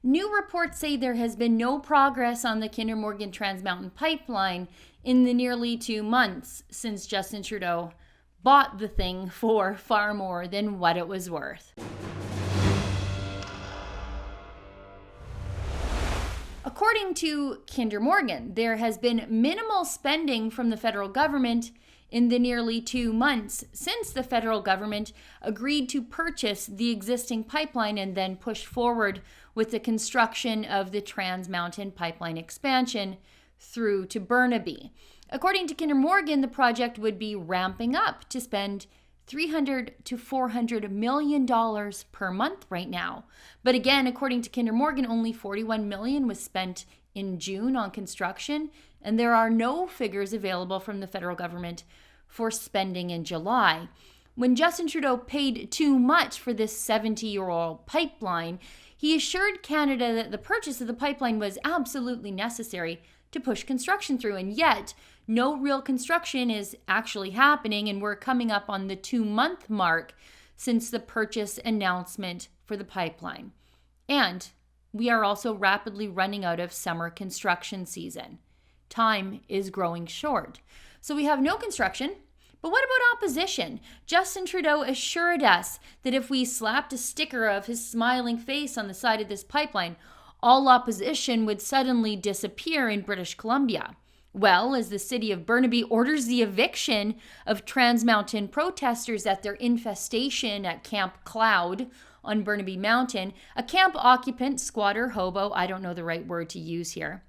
New reports say there has been no progress on the Kinder Morgan Trans Mountain pipeline in the nearly 2 months since Justin Trudeau bought the thing for far more than what it was worth. According to Kinder Morgan, there has been minimal spending from the federal government in the nearly 2 months since the federal government agreed to purchase the existing pipeline and then push forward with the construction of the Trans Mountain pipeline expansion through to Burnaby. According to Kinder Morgan, the project would be ramping up to spend $300 to $400 million per month right now. But again, according to Kinder Morgan, only $41 million was spent in June on construction, and there are no figures available from the federal government for spending in July. When Justin Trudeau paid too much for this 70-year-old pipeline, he assured Canada that the purchase of the pipeline was absolutely necessary to push construction through, and yet no real construction is actually happening, and we're coming up on the 2-month mark since the purchase announcement for the pipeline. And we are also rapidly running out of summer construction season. Time is growing short. So we have no construction, but what about opposition? Justin Trudeau assured us that if we slapped a sticker of his smiling face on the side of this pipeline, all opposition would suddenly disappear in British Columbia. Well, as the city of Burnaby orders the eviction of Trans Mountain protesters at their infestation at Camp Cloud on Burnaby Mountain, a camp occupant, squatter, hobo, I don't know the right word to use here.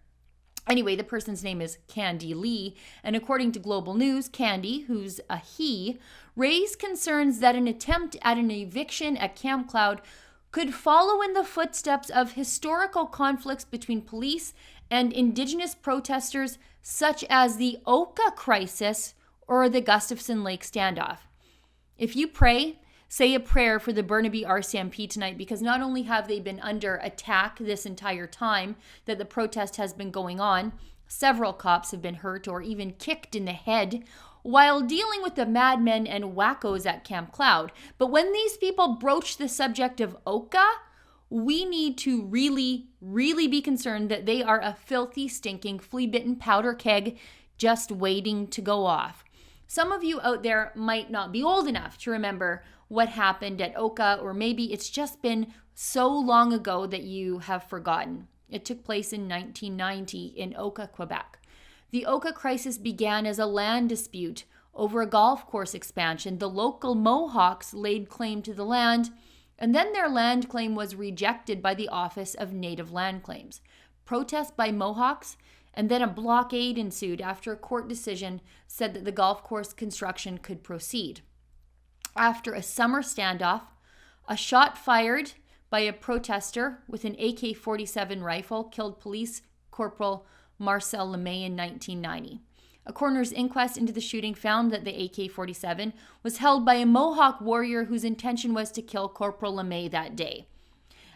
Anyway, the person's name is Candy Lee, and according to Global News, Candy, who's a he, raised concerns that an attempt at an eviction at Camp Cloud could follow in the footsteps of historical conflicts between police and Indigenous protesters, such as the Oka crisis or the Gustafson Lake standoff. If you pray, say a prayer for the Burnaby RCMP tonight, because not only have they been under attack this entire time that the protest has been going on, several cops have been hurt or even kicked in the head while dealing with the madmen and wackos at Camp Cloud. But when these people broach the subject of Oka, we need to really, really be concerned that they are a filthy, stinking, flea-bitten powder keg just waiting to go off. Some of you out there might not be old enough to remember what happened at Oka, or maybe it's just been so long ago that you have forgotten. It took place in 1990 in Oka, Quebec. The Oka crisis began as a land dispute over a golf course expansion. The local Mohawks laid claim to the land, and then their land claim was rejected by the Office of Native Land Claims. Protests by Mohawks, and then a blockade ensued after a court decision said that the golf course construction could proceed. After a summer standoff, a shot fired by a protester with an AK-47 rifle killed Police Corporal Marcel Lemay in 1990. A coroner's inquest into the shooting found that the AK-47 was held by a Mohawk warrior whose intention was to kill Corporal Lemay that day.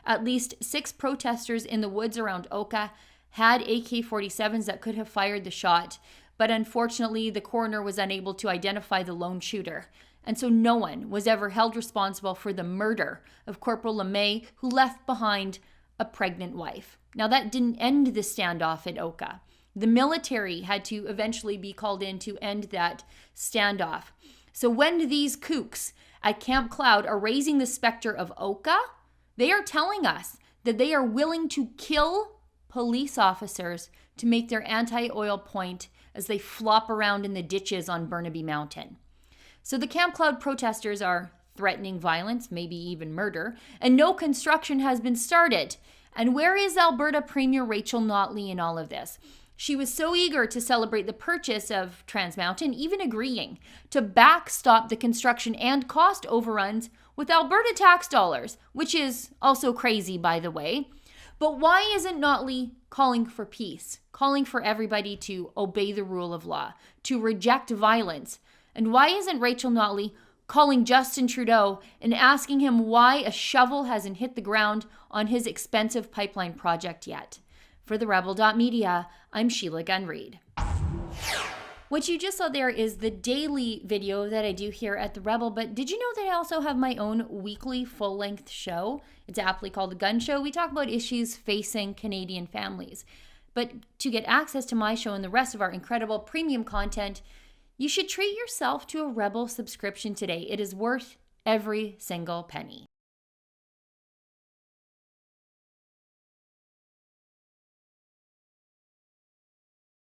At least 6 protesters in the woods around Oka had AK-47s that could have fired the shot, but unfortunately the coroner was unable to identify the lone shooter. And so no one was ever held responsible for the murder of Corporal Lemay, who left behind a pregnant wife. Now, that didn't end the standoff at Oka. The military had to eventually be called in to end that standoff. So when these kooks at Camp Cloud are raising the specter of Oka, they are telling us that they are willing to kill police officers to make their anti-oil point as they flop around in the ditches on Burnaby Mountain. So the Camp Cloud protesters are threatening violence, maybe even murder, and no construction has been started. And where is Alberta Premier Rachel Notley in all of this? She was so eager to celebrate the purchase of Trans Mountain, even agreeing to backstop the construction and cost overruns with Alberta tax dollars, which is also crazy, by the way. But why isn't Notley calling for peace, calling for everybody to obey the rule of law, to reject violence? And why isn't Rachel Notley calling Justin Trudeau and asking him why a shovel hasn't hit the ground on his expensive pipeline project yet? For the Rebel.Media, I'm Sheila Gunn Reid. What you just saw there is the daily video that I do here at the Rebel, but did you know that I also have my own weekly full-length show? It's aptly called The Gun Show. We talk about issues facing Canadian families. But to get access to my show and the rest of our incredible premium content, you should treat yourself to a Rebel subscription today. It is worth every single penny.